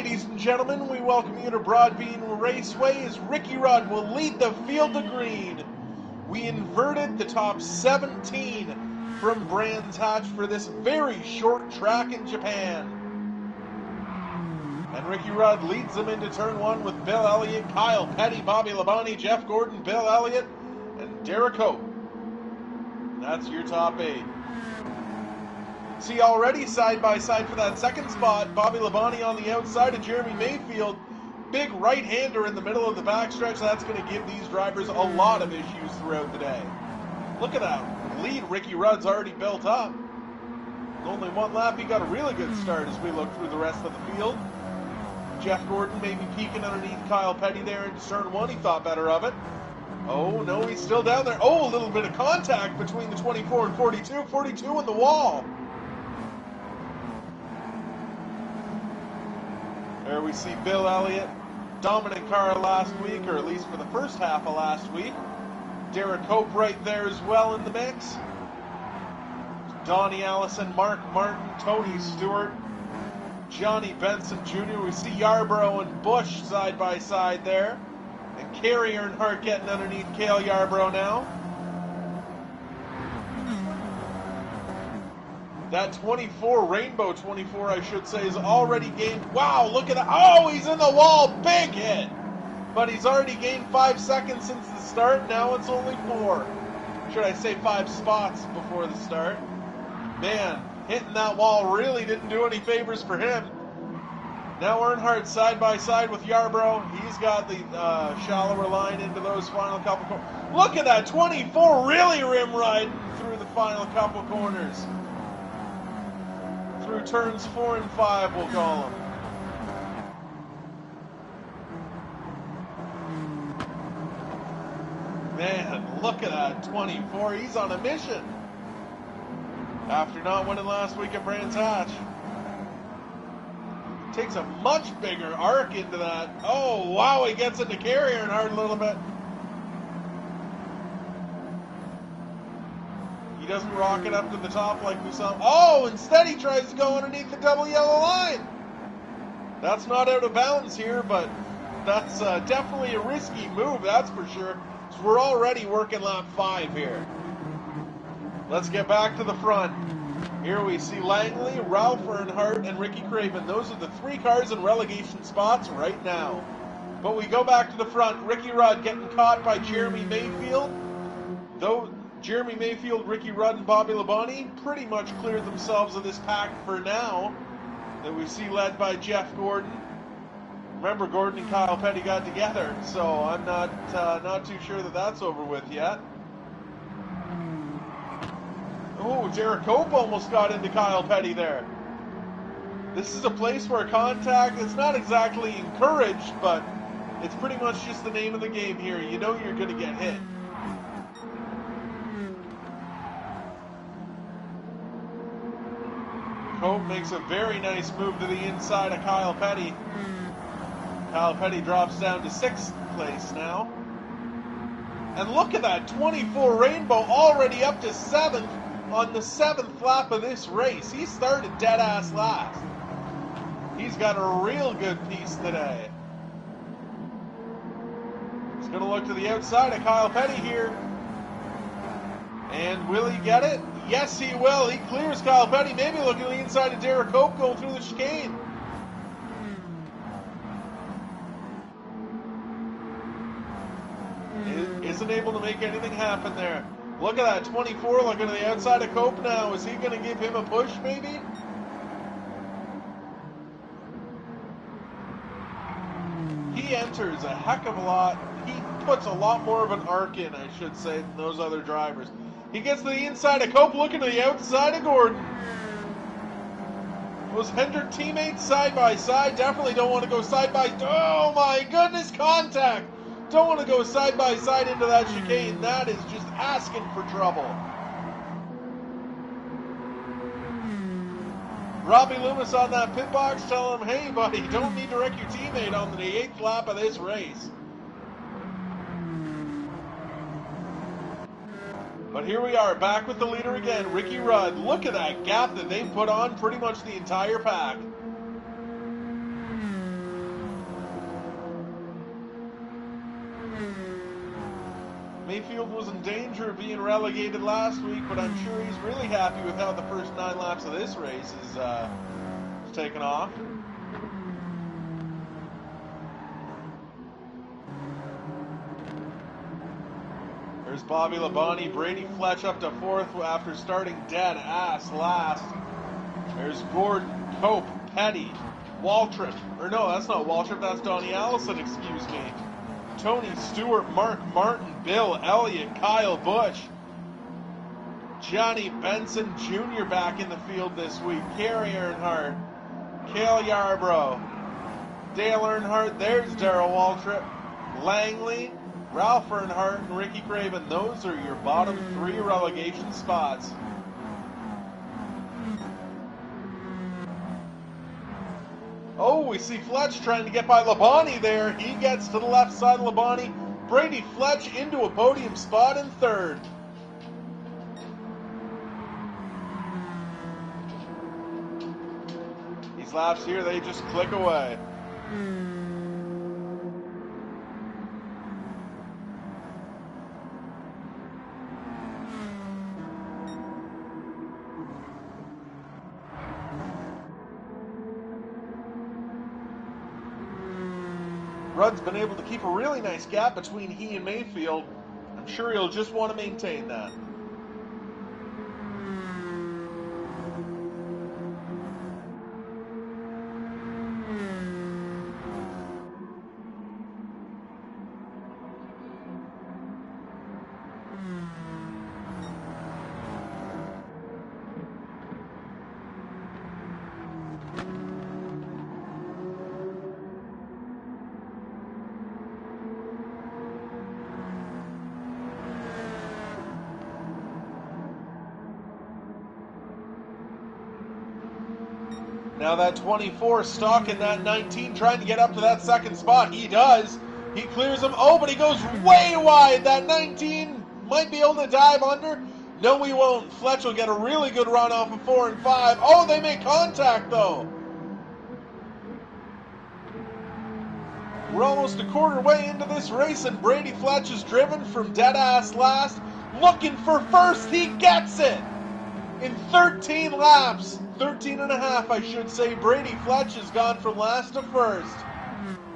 ladies and gentlemen, we welcome you to Broadbean Raceway as Ricky Rudd will lead the field to green. We inverted the top 17 from Brands Hatch for this very short track in Japan. And Ricky Rudd leads them into turn one with Bill Elliott, Kyle Petty, Bobby Labonte, Jeff Gordon, Bill Elliott, and Derek Hope. That's your top 8. See, already side by side for that second spot, Bobby Labonte on the outside of Jeremy Mayfield. Big right-hander in the middle of the backstretch. That's going to give these drivers a lot of issues throughout the day. Look at that lead Ricky Rudd's already built up. Only one lap, he got a really good start as we look through the rest of the field. Jeff Gordon maybe peeking underneath Kyle Petty there into turn one. He thought better of it. Oh, no, he's still down there. Oh, a little bit of contact between the 24 and 42. 42 in the wall. There we see Bill Elliott, dominant car last week, or at least for the first half of last week. Derek Hope right there as well in the mix. Donnie Allison, Mark Martin, Tony Stewart, Johnny Benson Jr. We see Yarborough and Bush side by side there. And Kerry Earnhardt getting underneath Cale Yarborough now. That 24, Rainbow 24, I should say, is already gained. Wow, look at that. Oh, he's in the wall. Big hit. But he's already gained 5 seconds since the start. Now it's only 4. Should I say 5 spots before the start? Man, hitting that wall really didn't do any favors for him. Now Earnhardt side by side with Yarborough. He's got the shallower line into those final couple corners. Look at that, 24 really rim riding through the final couple corners. Through turns 4 and 5, we'll call them. Man, look at that, 24. He's on a mission. After not winning last week at Brands Hatch. Takes a much bigger arc into that. Oh, wow, he gets into Kerry Earnhardt a little bit. He doesn't rocket up to the top like we saw. Oh, instead he tries to go underneath the double yellow line. That's not out of bounds here, but that's definitely a risky move, that's for sure. So we're already working lap 5 here. Let's get back to the front. Here we see Langley, Ralph Earnhardt, and Ricky Craven. Those are the 3 cars in relegation spots right now. But we go back to the front. Ricky Rudd getting caught by Jeremy Mayfield. Though Jeremy Mayfield, Ricky Rudd, and Bobby Labonte pretty much cleared themselves of this pack for now. That we see led by Jeff Gordon. Remember, Gordon and Kyle Petty got together, so I'm not too sure that that's over with yet. Oh, Derek Hope almost got into Kyle Petty there. This is a place where contact is not exactly encouraged, but it's pretty much just the name of the game here. You know you're going to get hit. Hope makes a very nice move to the inside of Kyle Petty. Kyle Petty drops down to 6th place now. And look at that, 24 Rainbow already up to 7th. On the 7th lap of this race. He started dead-ass last. He's got a real good piece today. He's going to look to the outside of Kyle Petty here. And will he get it? Yes, he will. He clears Kyle Petty. Maybe looking to the inside of Derek Hope going through the chicane. Isn't able to make anything happen there. Look at that, 24 looking to the outside of Cope now. Is he going to give him a push, maybe? He enters a heck of a lot. He puts a lot more of an arc in, I should say, than those other drivers. He gets to the inside of Cope, looking to the outside of Gordon. Those Hendrick teammates side by side. Definitely don't want to go side by... Oh my goodness, contact! Don't want to go side by side into that chicane. That is just asking for trouble. Robbie Loomis on that pit box telling him, hey buddy, don't need to wreck your teammate on the 8th lap of this race. But here we are, back with the leader again, Ricky Rudd. Look at that gap that they put on pretty much the entire pack. Mayfield was in danger of being relegated last week, but I'm sure he's really happy with how the first 9 laps of this race is taken off. There's Bobby Labonte, Brady Fletch up to 4th after starting dead ass last. There's Gordon, Cope, Petty, Waltrip, or no, that's not Waltrip, that's Donnie Allison, excuse me. Tony Stewart, Mark Martin, Bill Elliott, Kyle Busch, Johnny Benson Jr. back in the field this week, Kerry Earnhardt, Cale Yarbrough, Dale Earnhardt, there's Darrell Waltrip, Langley, Ralph Earnhardt, and Ricky Craven. Those are your bottom 3 relegation spots. Oh, we see Fletch trying to get by Labonte there. He gets to the left side of Labonte. Brady Fletch into a podium spot in 3rd. These laps here, they just click away. Rudd's been able to keep a really nice gap between he and Mayfield. I'm sure he'll just want to maintain that. Now that 24 stalking that 19, trying to get up to that 2nd spot. He does. He clears him. Oh, but he goes way wide. That 19 might be able to dive under. No, he won't. Fletch will get a really good run off of 4 and 5. Oh, they make contact, though. We're almost a quarter way into this race, and Brady Fletch is driven from dead-ass last. Looking for first. He gets it. In 13 laps. 13 and a half, I should say. Brady Fletch has gone from last to first.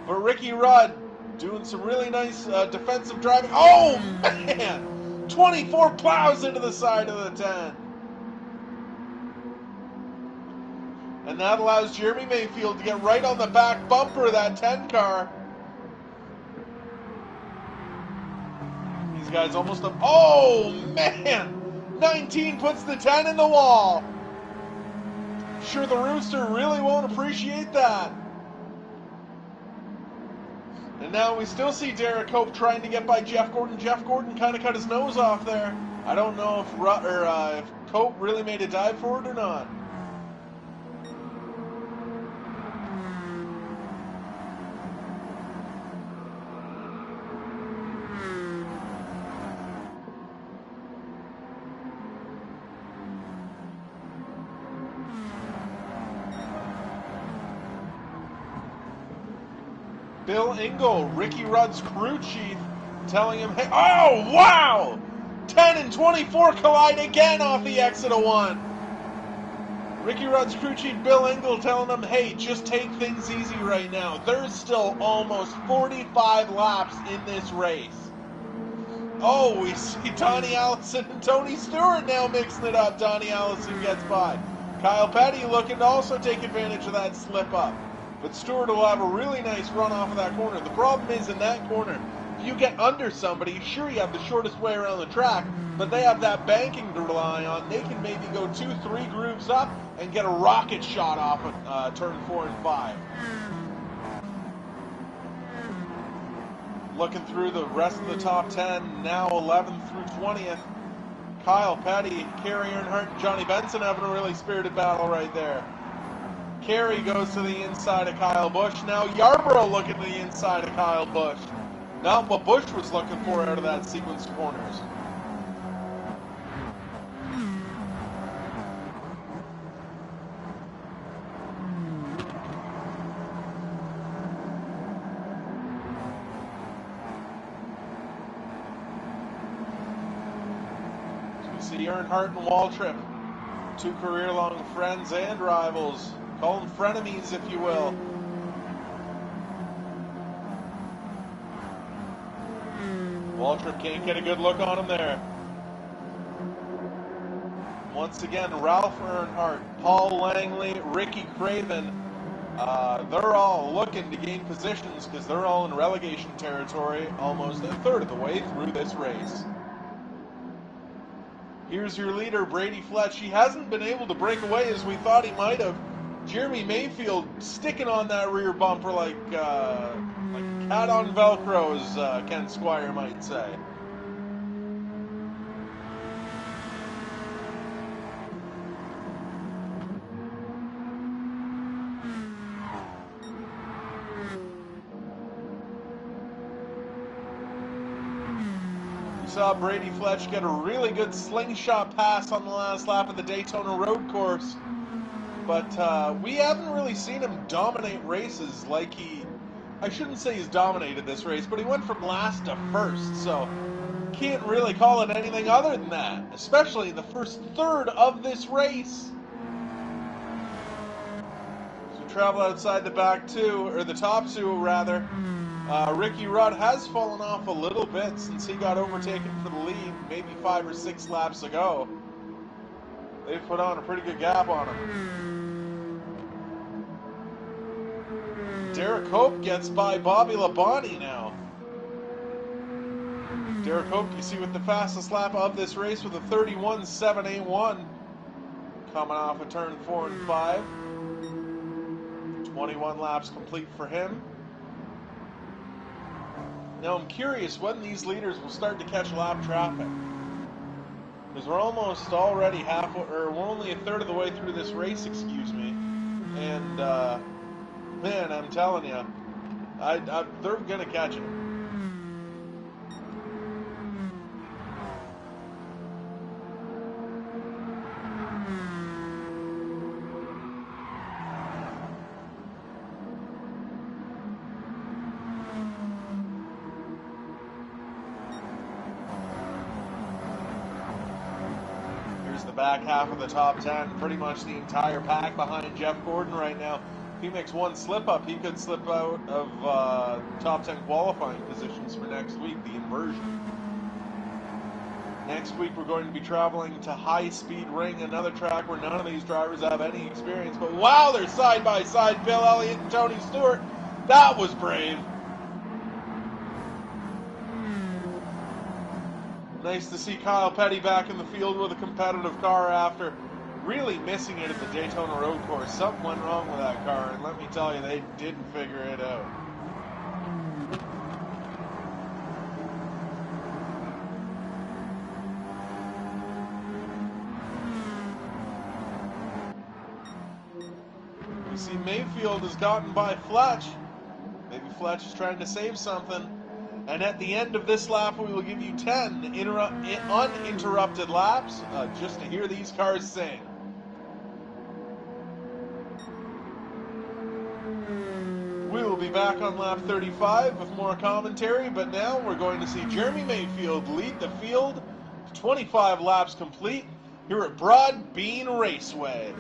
But Ricky Rudd doing some really nice defensive driving. Oh, man! 24 plows into the side of the 10. And that allows Jeremy Mayfield to get right on the back bumper of that 10 car. These guys almost up. Oh, man! 19 puts the 10 in the wall. Sure, the Rooster really won't appreciate that. And now we still see Derek Cope trying to get by Jeff Gordon. Jeff Gordon kind of cut his nose off there. I don't know if Cope really made a dive for it or not. Bill Engel, Ricky Rudd's crew chief, telling him, hey, oh, wow! 10 and 24 collide again off the exit of 1. Ricky Rudd's crew chief, Bill Engel, telling him, hey, just take things easy right now. There's still almost 45 laps in this race. Oh, we see Donnie Allison and Tony Stewart now mixing it up. Donnie Allison gets by. Kyle Petty looking to also take advantage of that slip up. But Stewart will have a really nice run off of that corner. The problem is in that corner, if you get under somebody, sure you have the shortest way around the track, but they have that banking to rely on. They can maybe go 2-3 grooves up and get a rocket shot off of turn 4 and 5. Looking through the rest of the top 10, now 11th through 20th. Kyle Petty, Kerry Earnhardt, and Johnny Benson having a really spirited battle right there. Kerry goes to the inside of Kyle Busch. Now Yarbrough looking to the inside of Kyle Busch. Not what Busch was looking for out of that sequence of corners. see Earnhardt and Waltrip, two career-long friends and rivals. Call them frenemies, if you will. Waltrip can't get a good look on him there. Once again, Ralph Earnhardt, Paul Langley, Ricky Craven, they're all looking to gain positions because they're all in relegation territory almost a third of the way through this race. Here's your leader, Brady Fletch. He hasn't been able to break away as we thought he might have. Jeremy Mayfield sticking on that rear bumper like cat on Velcro, as Ken Squire might say. Saw Brady Fletch get a really good slingshot pass on the last lap of the Daytona Road Course, but we haven't really seen him dominate races like I shouldn't say he's dominated this race, but he went from last to first, so can't really call it anything other than that, especially in the first third of this race. As we travel outside the back two, or the top two rather, Ricky Rudd has fallen off a little bit since he got overtaken for the lead maybe 5 or 6 laps ago. They've put on a pretty good gap on him. Derek Hope gets by Bobby Labonte now. Derek Hope, you see, with the fastest lap of this race with a 31.781, coming off of turn 4 and 5. 21 laps complete for him. Now I'm curious when these leaders will start to catch lap traffic, because we're almost already halfway, or we're only a third of the way through this race, excuse me. And man, I'm telling you, they're gonna catch it. Back half of the top 10, pretty much the entire pack behind Jeff Gordon right now. If he makes one slip up, he could slip out of top 10 qualifying positions for next week, the inversion. Next week we're going to be traveling to High Speed Ring, another track where none of these drivers have any experience, but wow, they're side by side, Bill Elliott and Tony Stewart. That was brave. Nice to see Kyle Petty back in the field with a competitive car after really missing it at the Daytona Road Course. Something went wrong with that car, and let me tell you, they didn't figure it out. You see Mayfield has gotten by Fletch. Maybe Fletch is trying to save something. And at the end of this lap, we will give you 10 uninterrupted laps just to hear these cars sing. We will be back on lap 35 with more commentary, but now we're going to see Jeremy Mayfield lead the field to 25 laps complete here at Broadbean Raceway.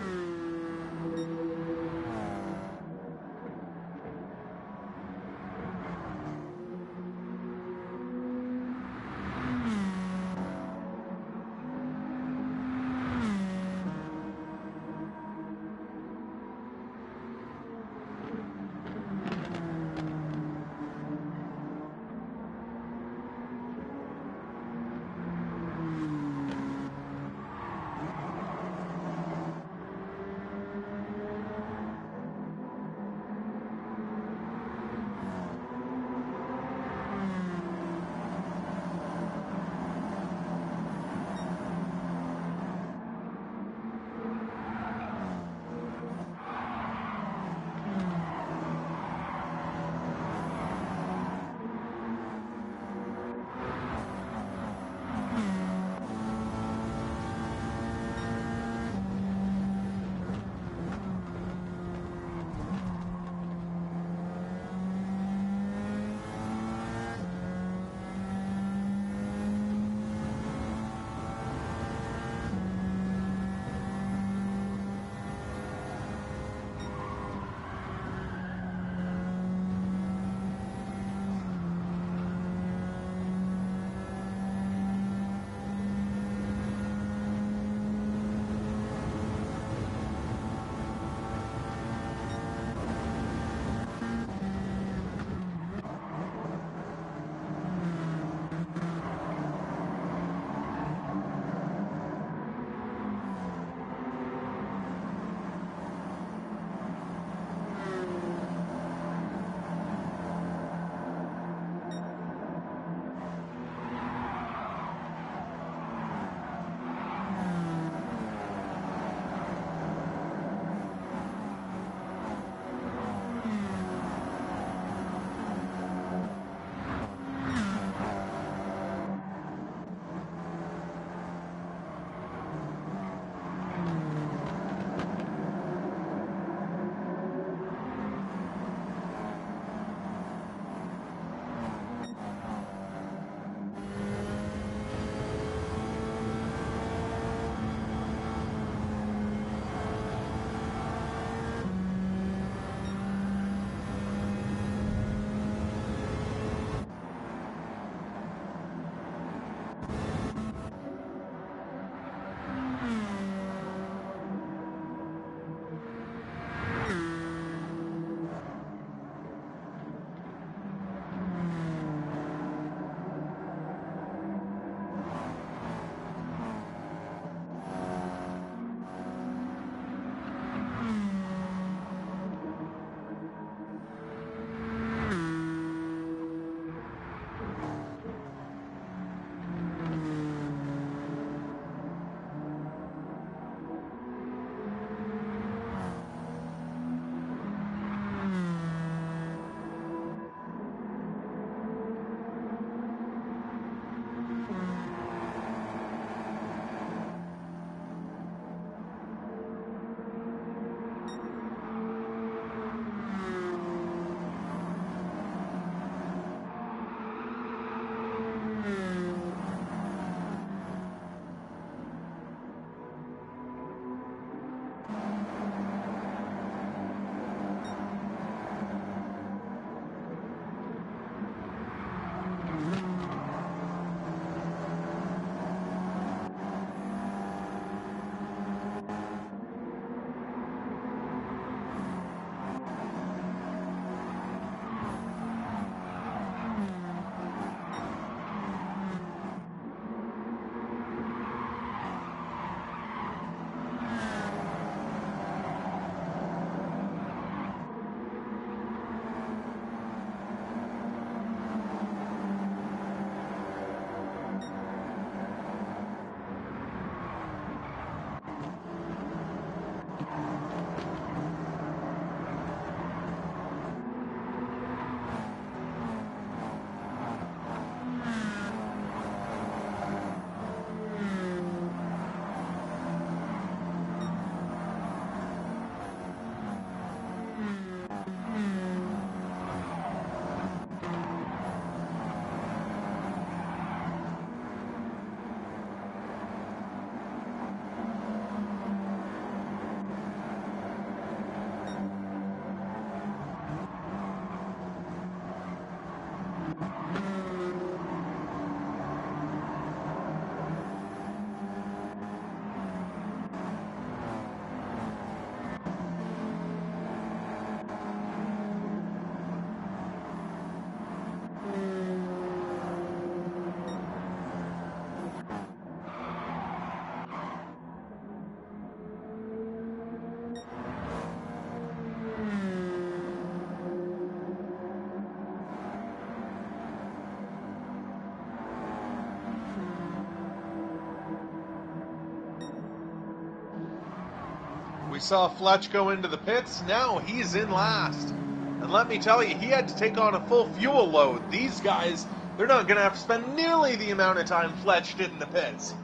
We saw Fletch go into the pits. Now he's in last. And let me tell you, he had to take on a full fuel load. These guys, they're not going to have to spend nearly the amount of time Fletch did in the pits.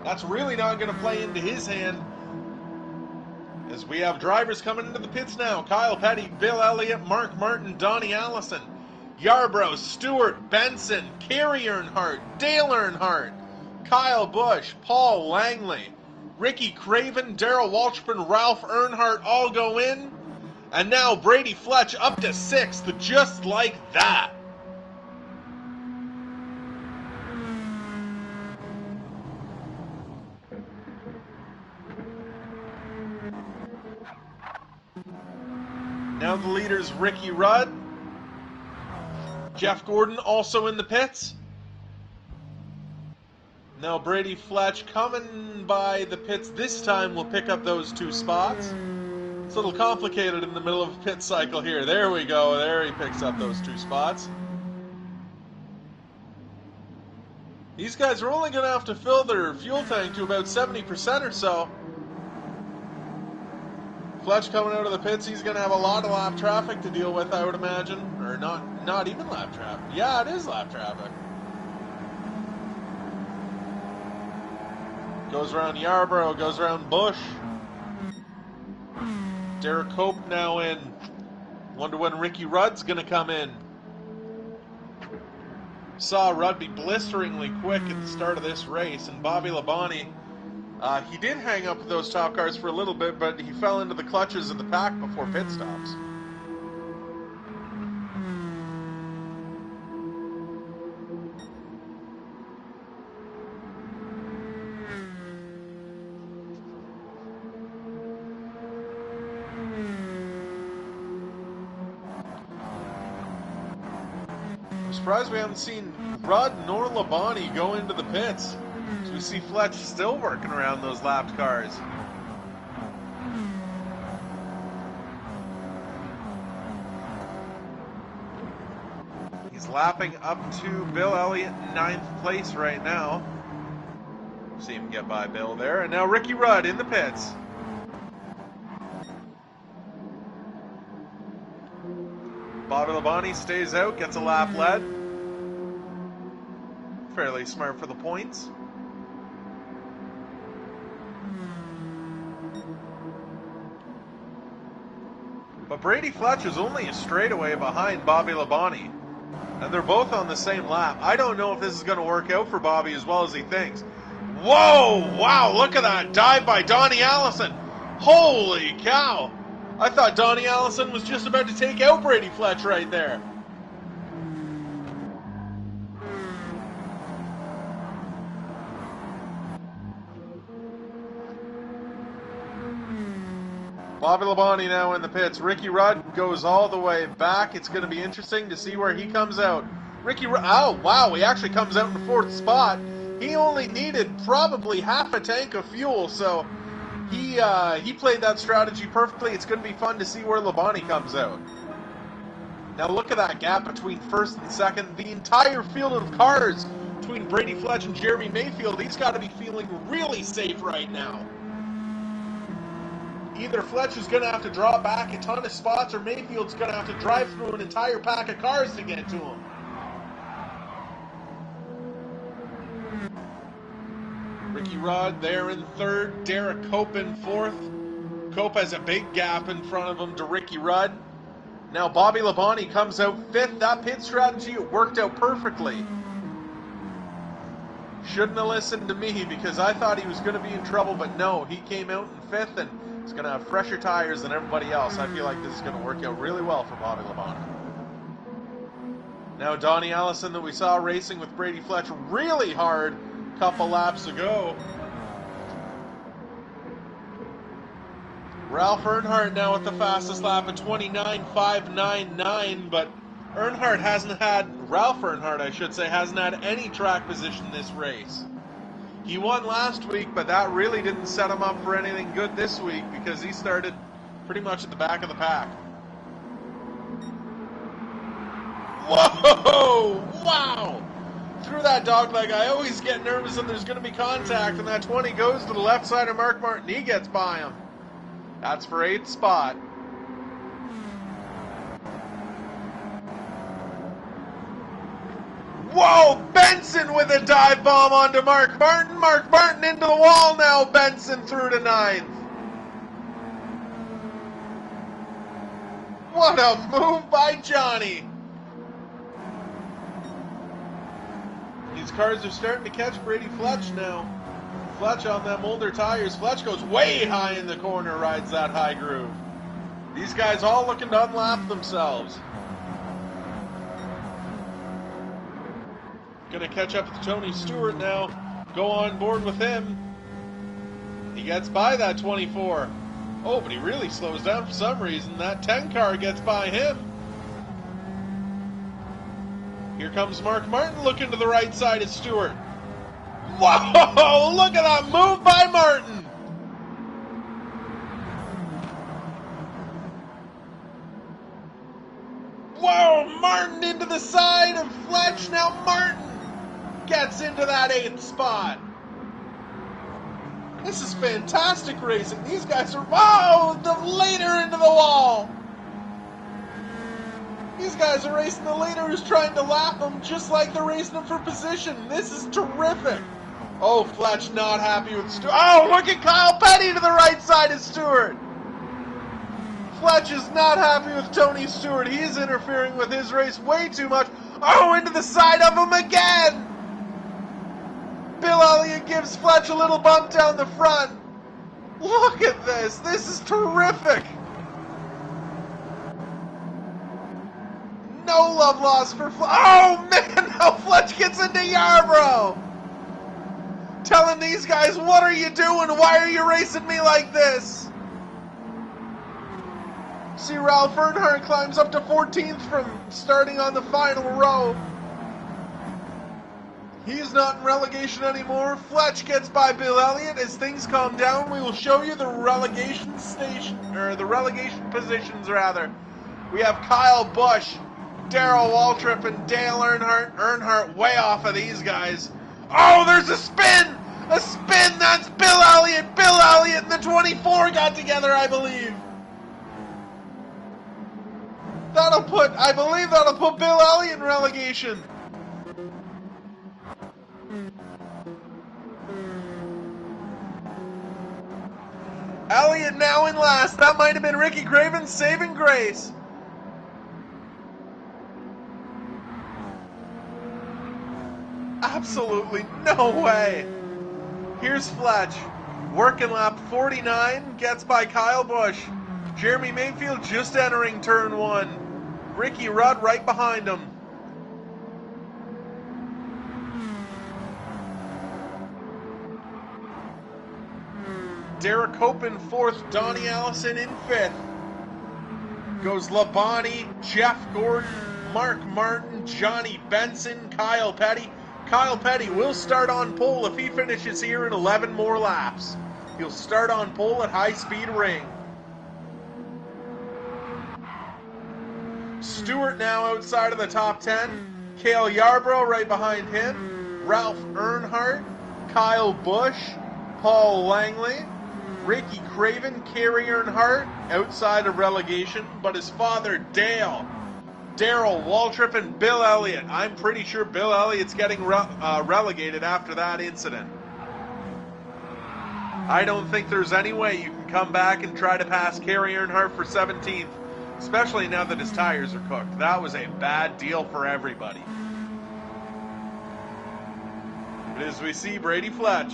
That's really not going to play into his hand. As we have drivers coming into the pits now. Kyle Petty, Bill Elliott, Mark Martin, Donnie Allison, Yarbrough, Stewart, Benson, Kerry Earnhardt, Dale Earnhardt, Kyle Busch, Paul Langley, Ricky Craven, Darrell Waltrip, Ralph Earnhardt all go in. And now Brady Fletch up to 6th, just like that. Now the leader's Ricky Rudd. Jeff Gordon also in the pits. Now Brady Fletch coming by the pits this time will pick up those 2 spots. It's a little complicated in the middle of a pit cycle here. There we go. There he picks up those 2 spots. These guys are only going to have to fill their fuel tank to about 70% or so. Fletch coming out of the pits, he's going to have a lot of lap traffic to deal with, I would imagine. Or not even lap traffic. Yeah, it is lap traffic. Goes around Yarbrough, goes around Busch. Derek Cope now in. Wonder when Ricky Rudd's going to come in. Saw Rudd be blisteringly quick at the start of this race, and Bobby Labonte, he did hang up with those top cars for a little bit, but he fell into the clutches of the pack before pit stops. I'm surprised we haven't seen Rudd nor Labonte go into the pits. So we see Fletch still working around those lapped cars. He's lapping up to Bill Elliott in 9th place right now. See him get by Bill there. And now Ricky Rudd in the pits. Bobby Labonte stays out, gets a lap led. Fairly smart for the points. But Brady Fletch is only a straightaway behind Bobby Labonte. And they're both on the same lap. I don't know if this is going to work out for Bobby as well as he thinks. Whoa! Wow, look at that dive by Donnie Allison. Holy cow! I thought Donnie Allison was just about to take out Brady Fletch right there. Bobby Labonte now in the pits. Ricky Rudd goes all the way back. It's going to be interesting to see where he comes out. Ricky Rudd, oh wow, he actually comes out in the 4th spot. He only needed probably half a tank of fuel, so he played that strategy perfectly. It's going to be fun to see where Labonte comes out. Now look at that gap between 1st and 2nd. The entire field of cars between Brady Fletch and Jeremy Mayfield. He's got to be feeling really safe right now. Either Fletch is going to have to draw back a ton of spots, or Mayfield's going to have to drive through an entire pack of cars to get to him. Ricky Rudd there in 3rd, Derek Cope in 4th. Cope has a big gap in front of him to Ricky Rudd. Now Bobby Labonte comes out 5th. That pit strategy worked out perfectly. Shouldn't have listened to me because I thought he was going to be in trouble, but no, he came out in 5th and he's going to have fresher tires than everybody else. I feel like this is going to work out really well for Bobby Labonte. Now Donnie Allison that we saw racing with Brady Fletch really hard a couple laps ago. Ralph Earnhardt now with the fastest lap at 29.599, but Ralph Earnhardt, I should say, hasn't had any track position this race. He won last week, but that really didn't set him up for anything good this week because he started pretty much at the back of the pack. Whoa! Wow! Through that dogleg, I always get nervous that there's going to be contact, and that 20 goes to the left side of Mark Martin. He gets by him. That's for 8th spot. Whoa! Benson with a dive bomb onto Mark Martin. Mark Martin into the wall now. Benson through to 9th. What a move by Johnny. These cars are starting to catch Brady Fletch now. Fletch on them older tires. Fletch goes way high in the corner, rides that high groove. These guys all looking to unlap themselves. Gonna catch up with Tony Stewart now. Go on board with him. He gets by that 24. Oh, but he really slows down for some reason. That 10 car gets by him. Here comes Mark Martin looking to the right side of Stewart. Whoa! Look at that move by Martin. Whoa! Martin into the side of Fletch. Now Martin gets into that 8th spot. This is fantastic racing. These guys are, whoa, the leader into the wall. These guys are racing the leader who's trying to lap them just like they're racing them for position. This is terrific. Oh, Fletch not happy with Stewart. Oh, look at Kyle Petty to the right side of Stewart. Fletch is not happy with Tony Stewart. He's interfering with his race way too much. Oh, into the side of him again. Bill Elliott gives Fletch a little bump down the front. Look at this. This is terrific. No love lost for Fletch. Oh, man. Now Fletch gets into Yarborough. Telling these guys, what are you doing? Why are you racing me like this? See, Ralph Earnhardt climbs up to 14th from starting on the final row. He's not in relegation anymore. Fletch gets by Bill Elliott. As things calm down, we will show you the relegation positions rather. We have Kyle Busch, Darrell Waltrip, and Dale Earnhardt. Earnhardt way off of these guys. Oh, there's a spin! A spin! That's Bill Elliott! Bill Elliott and the 24 got together, I believe. I believe that'll put Bill Elliott in relegation. Elliott now in last. That might have been Ricky Craven's saving grace. Absolutely no way. Here's Fletch. Working lap 49. Gets by Kyle Busch. Jeremy Mayfield just entering turn 1. Ricky Rudd right behind him. Derek Hope in 4th, Donnie Allison in 5th. Goes Labonte, Jeff Gordon, Mark Martin, Johnny Benson, Kyle Petty. Kyle Petty will start on pole if he finishes here in 11 more laps. He'll start on pole at High Speed Ring. Stewart now outside of the top 10. Cale Yarborough right behind him. Ralph Earnhardt, Kyle Busch, Paul Langley, Ricky Craven, Kerry Earnhardt outside of relegation, but his father Darrell Waltrip, and Bill Elliott. I'm pretty sure Bill Elliott's getting relegated after that incident. I don't think there's any way you can come back and try to pass Kerry Earnhardt for 17th, especially now that his tires are cooked. That was a bad deal for everybody. But as we see, Brady Fletch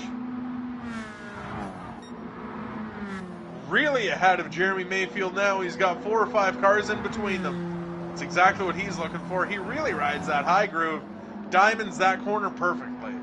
really ahead of Jeremy Mayfield now. He's got 4 or 5 cars in between them. That's exactly what he's looking for. He really rides that high groove, diamonds that corner perfectly.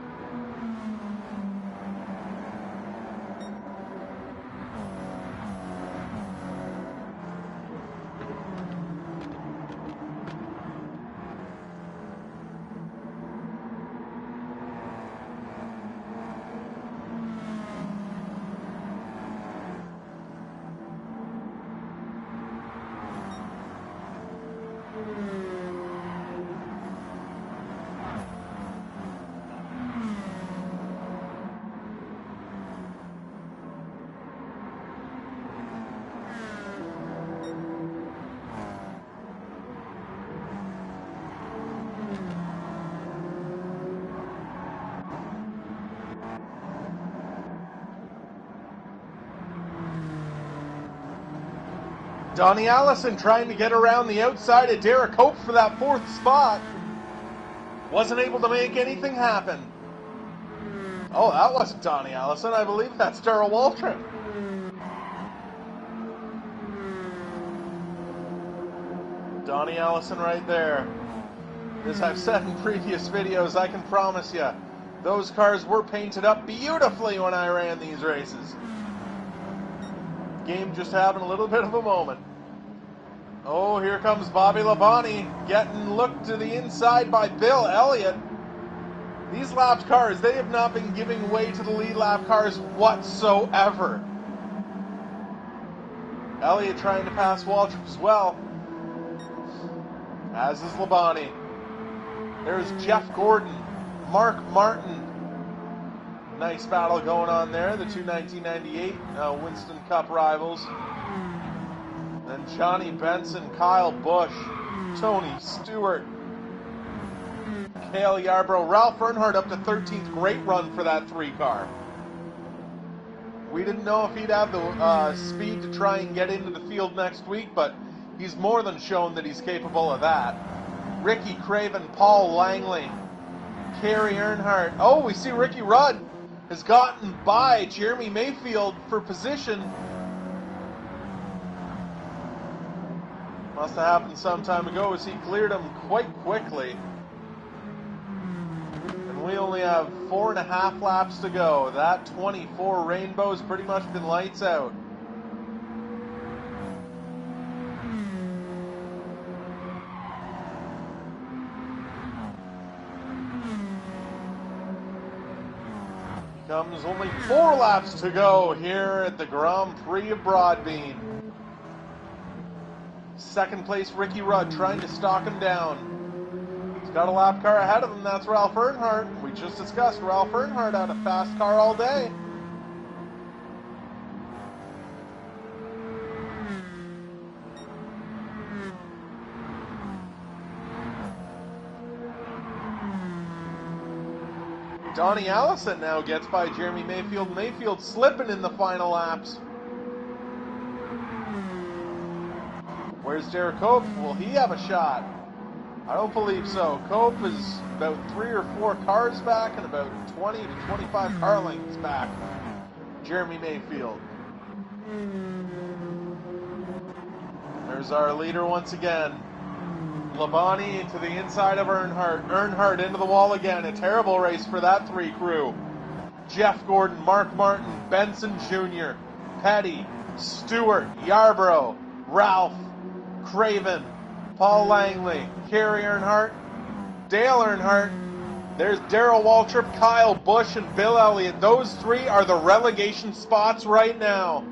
Donnie Allison trying to get around the outside of Derek Hope for that 4th spot. Wasn't able to make anything happen. Oh, that wasn't Donnie Allison. I believe that's Darrell Waltrip. Donnie Allison right there. As I've said in previous videos, I can promise you, those cars were painted up beautifully when I ran these races. Game just having a little bit of a moment. Oh, here comes Bobby Labonte getting looked to the inside by Bill Elliott. These lap cars, they have not been giving way to the lead lap cars whatsoever. Elliott trying to pass Waltrip as well, as is Labonte. There's Jeff Gordon, Mark Martin. Nice battle going on there, the two 1998 Winston Cup rivals. Then Johnny Benson, Kyle Busch, Tony Stewart, Cale Yarborough, Ralph Earnhardt up to 13th. Great run for that 3 car. We didn't know if he'd have the speed to try and get into the field next week, but he's more than shown that he's capable of that. Ricky Craven, Paul Langley, Kerry Earnhardt. Oh, we see Ricky Rudd has gotten by Jeremy Mayfield for position. Must have happened some time ago as he cleared him quite quickly. And we only have 4.5 laps to go. That 24 Rainbow's pretty much been lights out. Comes only 4 laps to go here at the Grand Prix of Broadbean. 2nd place, Ricky Rudd trying to stalk him down. He's got a lap car ahead of him. That's Ralph Earnhardt. We just discussed Ralph Earnhardt had a fast car all day. Donnie Allison now gets by Jeremy Mayfield. Mayfield slipping in the final laps. Where's Derek Cope? Will he have a shot? I don't believe so. Cope is about 3 or 4 cars back and about 20 to 25 car lengths back. Jeremy Mayfield. There's our leader once again. Labonte to the inside of Earnhardt. Earnhardt into the wall again. A terrible race for that 3 crew. Jeff Gordon, Mark Martin, Benson Jr., Petty, Stewart, Yarborough, Ralph, Craven, Paul Langley, Kerry Earnhardt, Dale Earnhardt. There's Darrell Waltrip, Kyle Busch, and Bill Elliott. Those 3 are the relegation spots right now.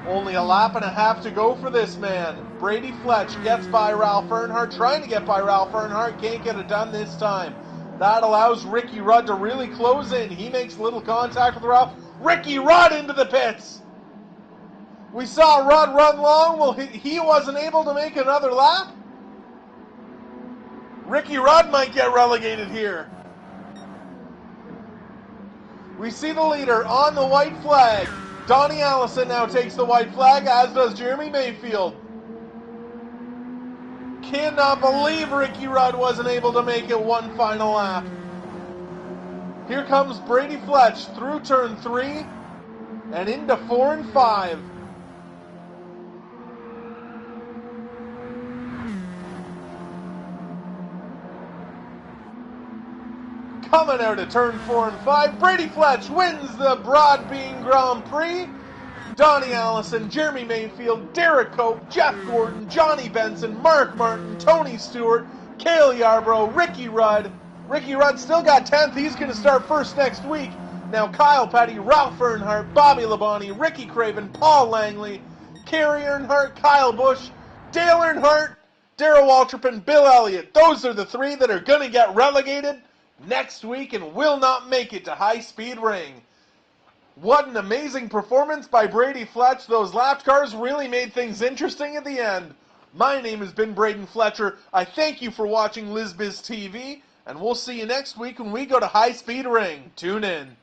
Only a lap and a half to go for this man. Brady Fletch gets by Ralph Earnhardt, trying to get by Ralph Earnhardt, can't get it done this time. That allows Ricky Rudd to really close in. He makes little contact with Ralph. Ricky Rudd into the pits. We saw Rudd run long. Well, he wasn't able to make another lap. Ricky Rudd might get relegated here. We see the leader on the white flag. Donnie Allison now takes the white flag, as does Jeremy Mayfield. Cannot believe Ricky Rudd wasn't able to make it one final lap. Here comes Brady Fletch through turn 3 and into 4 and 5. Coming out of turn 4 and 5, Brady Fletch wins the Broadbean Grand Prix. Donnie Allison, Jeremy Mayfield, Derek Cope, Jeff Gordon, Johnny Benson, Mark Martin, Tony Stewart, Cale Yarborough, Ricky Rudd. Ricky Rudd still got 10th. He's going to start first next week. Now Kyle Petty, Ralph Earnhardt, Bobby Labonte, Ricky Craven, Paul Langley, Kerry Earnhardt, Kyle Busch, Dale Earnhardt, Darrell Waltrip, and Bill Elliott. Those are the 3 that are going to get relegated next week and will not make it to high-speed ring. What an amazing performance by Brady Fletch. Those lapped cars really made things interesting at the end. My name has been Braden Fletcher. I thank you for watching LizBiz TV, and we'll see you next week when we go to high-speed ring. Tune in.